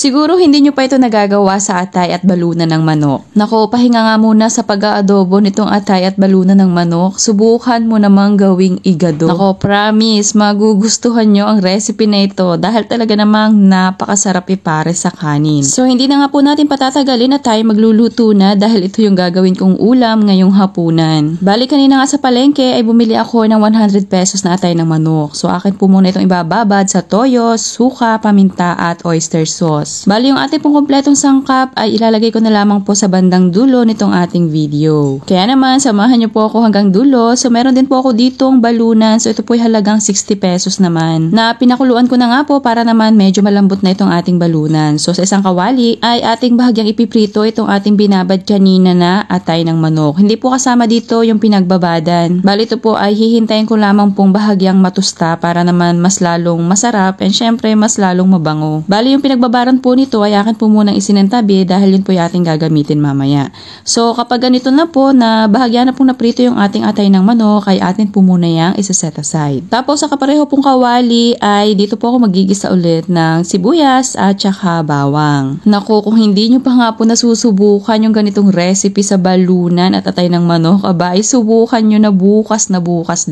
Siguro hindi nyo pa ito nagagawa sa atay at balunan ng manok. Nako, pahinga nga muna sa pag-aadobo nitong atay at balunan ng manok. Subukan mo namang gawing igado. Nako, promise, magugustuhan nyo ang recipe na ito dahil talaga namang napakasarap ipare sa kanin. So, hindi na nga po natin patatagalin at tayo magluluto na dahil ito yung gagawin kong ulam ngayong hapunan. Bali, kanina nga sa palengke ay bumili ako ng 100 pesos na atay ng manok. So, akin po muna itong ibababad sa toyo, suka, paminta at oyster sauce. Bali, yung ating pong kompletong sangkap ay ilalagay ko na lamang po sa bandang dulo nitong ating video. Kaya naman, samahan niyo po ako hanggang dulo. So, meron din po ako ditong balunan. So, ito po ay halagang 60 pesos naman. Na pinakuluan ko na nga po para naman medyo malambot na itong ating balunan. So, sa isang kawali ay ating bahagyang ipiprito itong ating binabad kanina na atay ng manok. Hindi po kasama dito yung pinagbabadan. Bali, ito po ay hihintayin ko lamang pong bahagyang matusta para naman mas lalong masarap and syempre mas lalong mabango. Bali, yung pinagbabaran po nito ay akin po munang isinentabi dahil yun po yung ating gagamitin mamaya. So kapag ganito na po na bahagya na pong naprito yung ating atay ng manok ay atin po muna yung isa-set aside. Tapos sa kapareho pong kawali ay dito po ako magigisa ulit ng sibuyas at saka bawang. Naku, kung hindi nyo pa nga po nasusubukan yung ganitong recipe sa balunan at atay ng manok, aba ay subukan nyo na bukas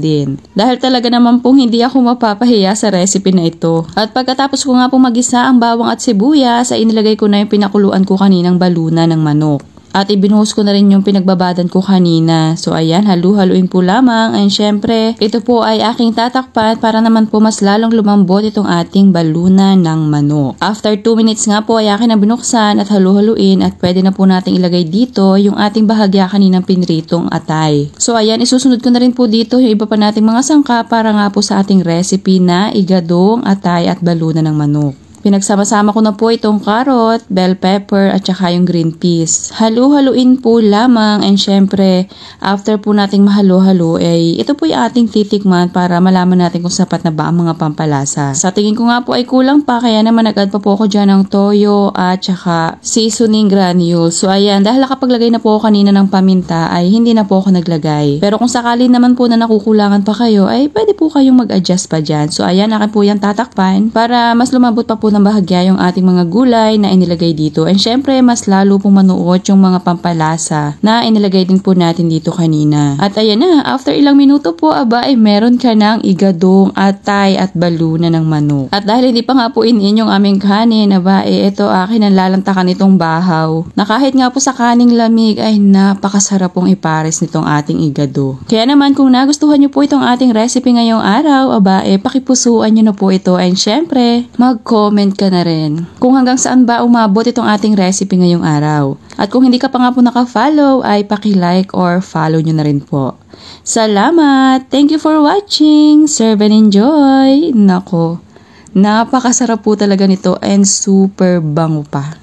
din. Dahil talaga naman pong hindi ako mapapahiya sa recipe na ito. At pagkatapos ko nga po magisa ang bawang at sibuyas ay inilagay ko na yung pinakuluan ko kaninang balunan ng manok. At ibinuhos ko na rin yung pinagbabadan ko kanina. So ayan, halu-haluin po lamang. And syempre, ito po ay aking tatakpan para naman po mas lalong lumambot itong ating balunan ng manok. After 2 minutes nga po ay akin na binuksan at halu-haluin at pwede na po nating ilagay dito yung ating bahagya kaninang pinritong atay. So ayan, isusunod ko na rin po dito yung iba pa nating mga sangka para nga po sa ating recipe na igadong atay at balunan ng manok. Pinagsama-sama ko na po itong carrot, bell pepper at saka yung green peas. Halu-haluin po lamang and syempre after po nating mahalo-halo ay ito po yung ating titikman para malaman natin kung sapat na ba ang mga pampalasa. Sa tingin ko nga po ay kulang pa kaya naman nag-add pa po ako dyan ng toyo at saka seasoning granules. So ayan, dahil nakapaglagay na po ako kanina ng paminta ay hindi na po ako naglagay. Pero kung sakali naman po na nakukulangan pa kayo ay pwede po kayong mag-adjust pa dyan. So ayan, akin po yung tatakpan para mas lumambot pa po ng bahagya yung ating mga gulay na inilagay dito. And syempre, mas lalo pong manuot yung mga pampalasa na inilagay din po natin dito kanina. At ayan na, after ilang minuto po, aba ay meron ka ng igadong atay at balunan ng manok. At dahil hindi pa nga po inin yung aming kanin, aba ito akin ang lalantakan nitong bahaw. Na kahit nga po sa kaning lamig ay napakasarap pong ipares nitong ating igado. Kaya naman kung nagustuhan nyo po itong ating recipe ngayong araw, aba pakipusuan nyo na po ito. And syempre, mag-comment ka na rin kung hanggang saan ba umabot itong ating recipe ngayong araw. At kung hindi ka pa nga po naka-follow ay paki-like or follow nyo na rin po. Salamat! Thank you for watching! Serve and enjoy! Nako, napakasarap po talaga nito and super bango pa.